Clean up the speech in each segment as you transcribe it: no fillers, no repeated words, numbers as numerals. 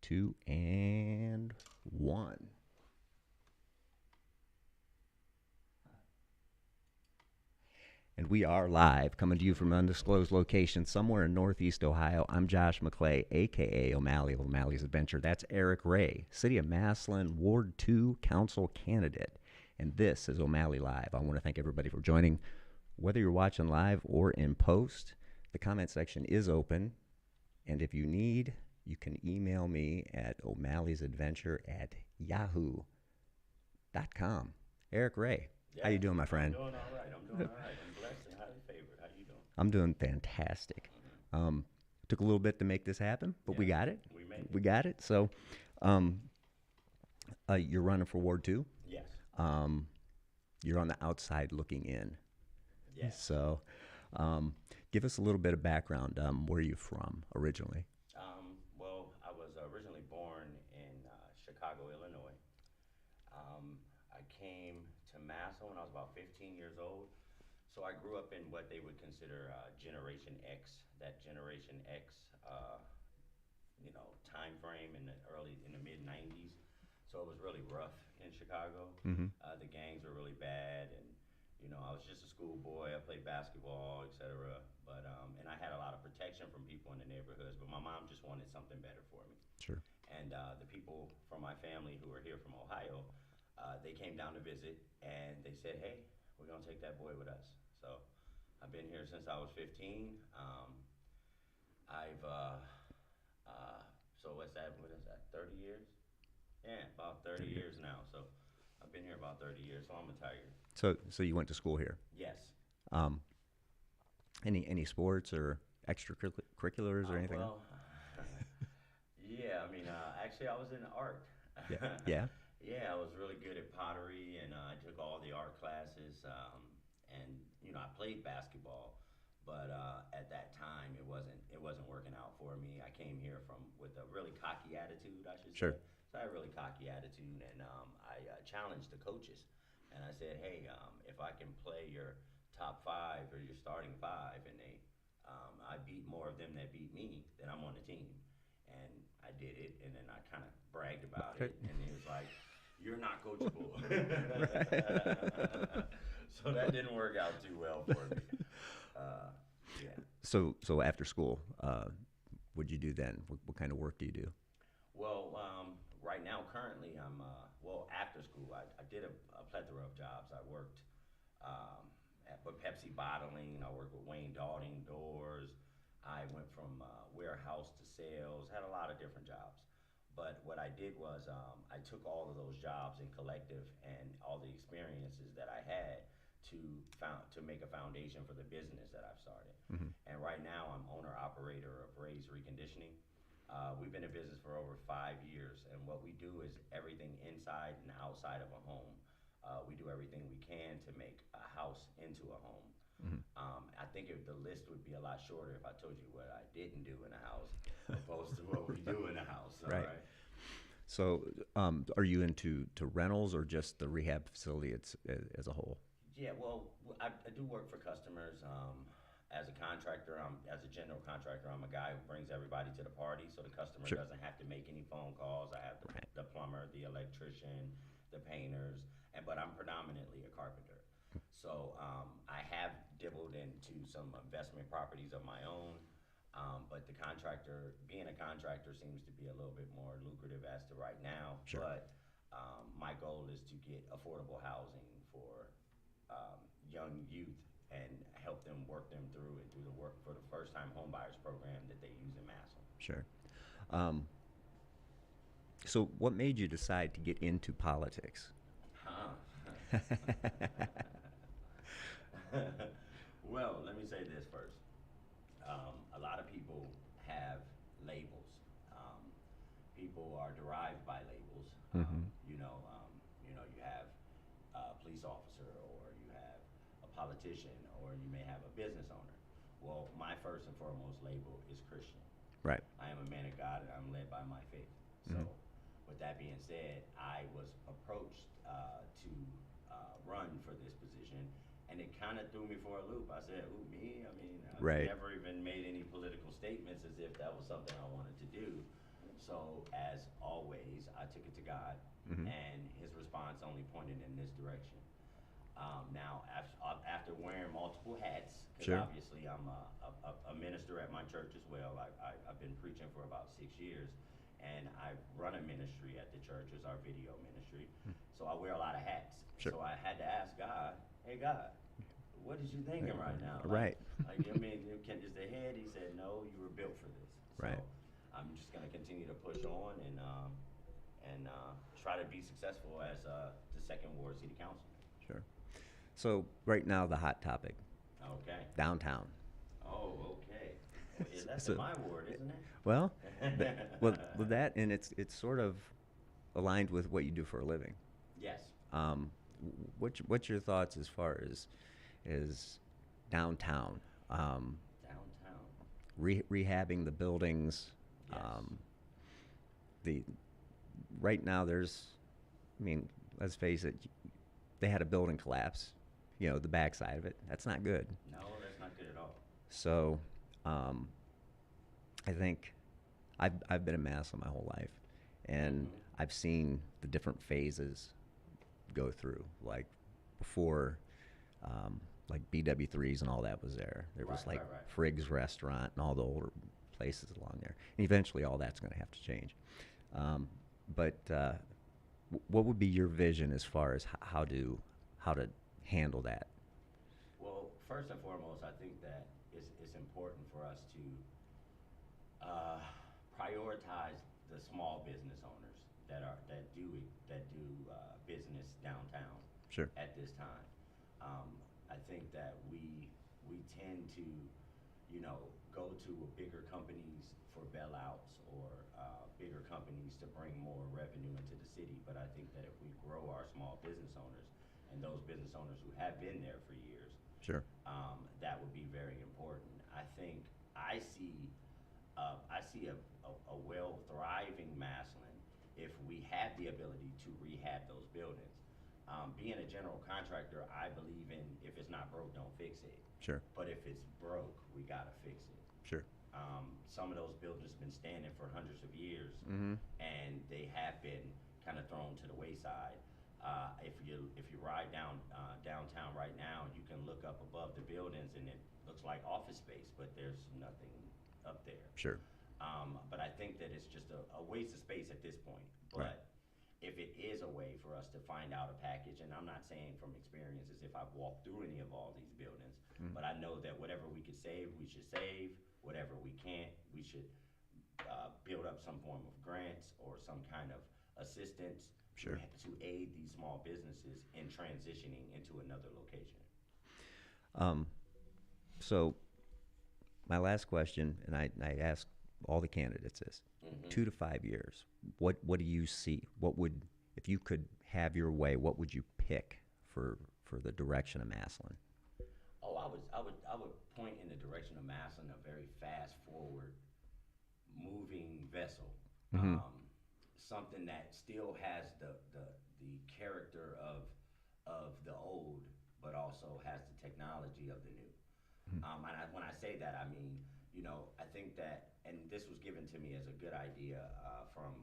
Two, and one. And we are live, coming to you from an undisclosed location somewhere in Northeast Ohio. I'm Josh McClay, aka Omally of O'Malley's Adventure. That's Eric Ray, City of Massillon, Ward 2 Council candidate. And this is Omally Live. I want to thank everybody for joining. Whether you're watching live or in post, the comment section is open. And if you need, you can email me at o'malley'sadventure@yahoo.com. Eric Ray, how Yeah, you doing, my friend? I'm doing all right. I'm doing all right. I'm blessed and highly favored. How you doing? I'm doing fantastic. Um, Took a little bit to make this happen, but we Yeah, got it. we made it. We got it. So, um, you're running for Ward 2. Yes, Um, you're on the outside looking in. yes. So, um, give us a little bit of background. Where are you from originally? Well, I was originally born in Chicago, Illinois. I came to Massillon when I was about 15 years old. So I grew up in what they would consider Generation X. That Generation X, time frame in the mid '90s. So it was really rough in Chicago. Mm-hmm. The gangs were really bad, and I was just a schoolboy. I played basketball, etc. And I had a lot of protection from people in the neighborhoods. But my mom just wanted something better for me. Sure. And the people from my family who are here from Ohio, they came down to visit, and they said, "Hey, we're gonna take that boy with us." So I've been here since I was 15. I've so what's that? What is that? 30 years? Yeah, about 30 30 years years. now. So I've been here about 30 years. So I'm a tiger. So you went to school here. Yes. Um, any sports or extracurriculars or anything else? Well, yeah. I mean, actually, I was in art. Yeah. Yeah. Yeah, I was really good at pottery, and I took all the art classes. And I played basketball, but at that time, it wasn't working out for me. I came here from with a really cocky attitude, I should say. Sure. So I had a really cocky attitude, and I challenged the coaches, and I said, "Hey, if I can play your top five or your starting five, and I beat more of them that beat me, then I'm on the team." And I did it, and then I kind of bragged about Okay. it, and he was like, "You're not coachable." Right. So that didn't work out too well for me. Uh, yeah. So after school, what'd you do then? What kind of work do you do? Well, right now, currently, after school, I did a plethora of jobs. I worked with Pepsi bottling. I worked with Wayne Dalding doors. I went from warehouse to sales. Had a lot of different jobs. But what I did was I took all of those jobs in collective and all the experiences that I had to make a foundation for the business that I've started. Mm-hmm. And right now, I'm owner operator of Ray's Reconditioning. We've been in business for over 5 years, and what we do is everything inside and outside of a home. We do everything we can to make a house into a home. Mm-hmm. I think the list would be a lot shorter if I told you what I didn't do in a house opposed to what we do in a house. All Right. right. So, are you into rentals or just the rehab facility as a whole? Yeah, well, I do work for customers. As a contractor, as a general contractor, I'm a guy who brings everybody to the party, so the customer Sure. doesn't have to make any phone calls. I have Right. the plumber, the electrician, the painters, but I'm predominantly a carpenter. So I have dabbled into some investment properties of my own, but being a contractor seems to be a little bit more lucrative as to right now. Sure. But my goal is to get affordable housing for young youth and help them work them through and do the work for the first time homebuyers program that they use in Massillon. Sure. Um, so, what made you decide to get into politics? Huh. Well, let me say this first. A lot of people have labels. People are derived by labels. Mm-hmm. You have a police officer, or you have a politician, or you may have a business owner. Well, my first and foremost label is Christian. Right. I am a man of God, and I'm led by my faith. So, Mm-hmm. with that being said, I was approached to run for this position, and it kind of threw me for a loop. I said, "Who, me? I mean, I've Right. never even made any political statements as if that was something I wanted to do." So, as always, I took it to God, Mm-hmm. and His response only pointed in this direction. Now, after wearing multiple hats, because Sure. obviously I'm a minister at my church as well. I've been preaching for about 6 years, and I run a ministry at the church, as our video ministry. Mm. So I wear a lot of hats. Sure. So I had to ask God, "Hey God, what is you thinking right now? Right. I mean, is the head?" He said, "No, you were built for this." So Right. I'm just gonna continue to push on and try to be successful as the second ward city councilman. Sure. So right now the hot topic, Okay. downtown. Oh, okay. Well, yeah, that's in So, my ward, isn't well, well, it? with that, and it's sort of aligned with what you do for a living. Yes. What's your thoughts as far as downtown, Downtown. rehabbing the buildings? Yes. The right now there's, I mean, let's face it, they had a building collapse. You know, the backside of it. That's not good. No, that's not good at all. So, um, I think I've been a Massillon my whole life, and Mm-hmm. I've seen the different phases go through. Like before, like BW3s and all that was there. There was Right, like right, right. Frigg's Restaurant and all the older places along there. And eventually, all that's going to have to change. Um, but what would be your vision as far as how to handle that? Well, first and foremost, I think that it's important for us to prioritize the small business owners that do business downtown Sure. at this time. I think that we tend to, go to bigger companies for bailouts or bigger companies to bring more revenue into the city. But I think that if we grow our small business owners and those business owners who have been there for years, Sure. that would be very important. I think I see a well thriving Massillon if we have the ability to rehab those buildings. Being a general contractor, I believe in if it's not broke, don't fix it. Sure. But if it's broke, we gotta fix it. Sure. Some of those buildings have been standing for hundreds of years, Mm-hmm. and they have been kind of thrown to the wayside. If you ride downtown right now, you can look up above the buildings, and it looks like office space, but there's nothing up there. Sure. But I think that it's just a waste of space at this point. Right. But if it is a way for us to find out a package, and I'm not saying from experience as if I've walked through any of all these buildings, but I know that whatever we could save, we should save. Whatever we can't, we should build up some form of grants or some kind of assistance Sure. to aid these small businesses in transitioning into another location. Um, so my last question, and I ask all the candidates this: Hmm. 2 to 5 years. What do you see? What would, if you could have your way, what would you pick for the direction of Massillon? Oh, I would point in the direction of Massillon, a very fast forward moving vessel. Mm-hmm. Something that still has the character of the old, but also has the technology of the new. When I say that, I mean, I think that, and this was given to me as a good idea from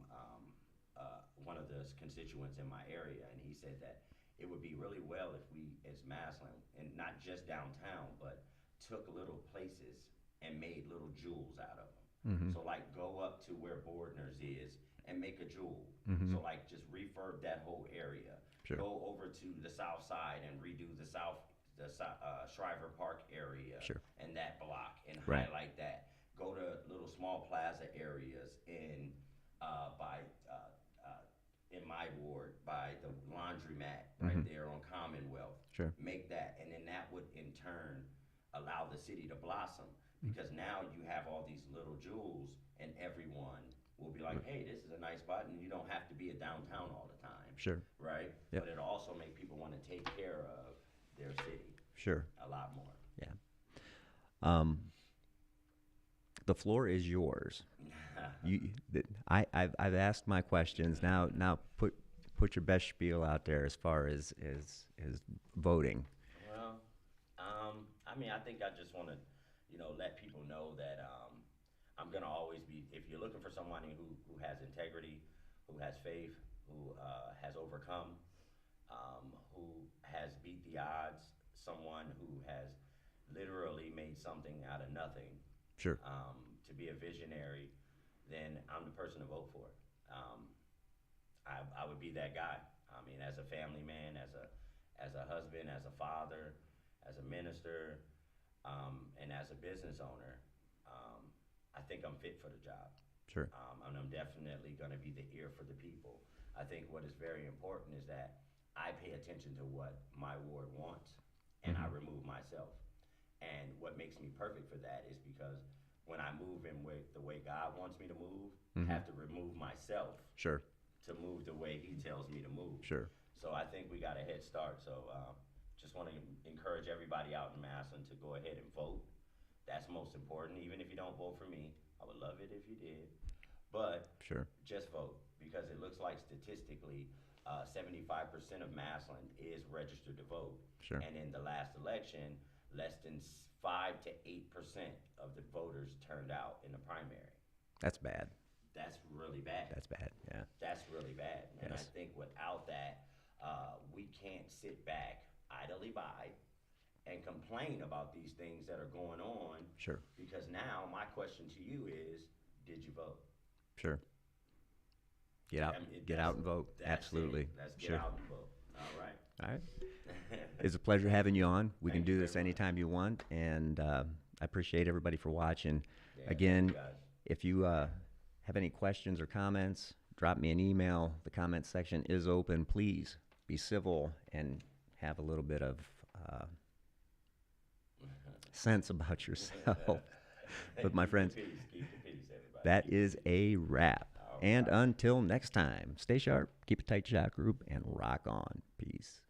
one of the constituents in my area, and he said that it would be really well if we, as Massillon, and not just downtown, but took little places and made little jewels out of them. Mm-hmm. So, like, go up to where Bordner's is and make a jewel. Mm-hmm. So, like, just refurb that whole area. Sure. Go over to the south side and redo the Shriver Park area Sure. and that block and Right. highlight that. Go to little small plaza areas by in my ward by the laundromat right Mhm. there on Commonwealth. Sure. Make that, and then that would in turn allow the city to blossom because now you have all these little jewels, and everyone will be like, "Hey, this is a nice spot," and you don't have to be a downtown all the time, Sure. right? Yep. But it'll also make people want to take care of their city Sure. a lot more. Yeah. The floor is yours. I've asked my questions. Now put your best spiel out there as far as voting. Well, I mean, I think I just want to, let people know that I'm gonna always be. If you're looking for someone who has integrity, who has faith, who has overcome, who has beat the odds, someone who has literally made something out of nothing, Sure. to be a visionary, then I'm the person to vote for. Um, I would be that guy. I mean, as a family man, as a husband, as a father, as a minister, and as a business owner, I think I'm fit for the job. Sure. And I'm definitely going to be the ear for the people. I think what is very important is that I pay attention to what my ward wants, and I Mhm. remove myself. And what makes me perfect for that is because when I move in with the way God wants me to move, I Mhm. have to remove myself Sure. to move the way He tells me to move. Sure. So I think we got a head start. So just want to encourage everybody out in Massillon to go ahead and vote. That's most important. Even if you don't vote for me, I would love it if you did. But Sure. just vote because it looks like statistically, 75% of Massillon is registered to vote. Sure. And in the last election, less than 5 to 8% of the voters turned out in the primary. That's bad. That's really bad. That's bad. Yeah. That's really bad. And I Yes. think without that, we can't sit back idly by and complain about these things that are going on. Sure. Because now my question to you is, did you vote? Sure. Get out. I mean, Get that's- out and vote. that's Absolutely. it. Let's get Sure. out and vote. All right. All right. It's a pleasure having you on. We can Thank do you this very much. anytime you want, and I appreciate everybody for watching. Yeah, Again, thank you guys. if you have any questions or comments, drop me an email. The comment section is open. Please be civil and have a little bit of sense about yourself. But my Keep the friends, peace. Keep the peace, everybody. that Keep the is peace. a wrap. All And right. until next time, stay sharp, keep a tight shot group, and rock on. Peace.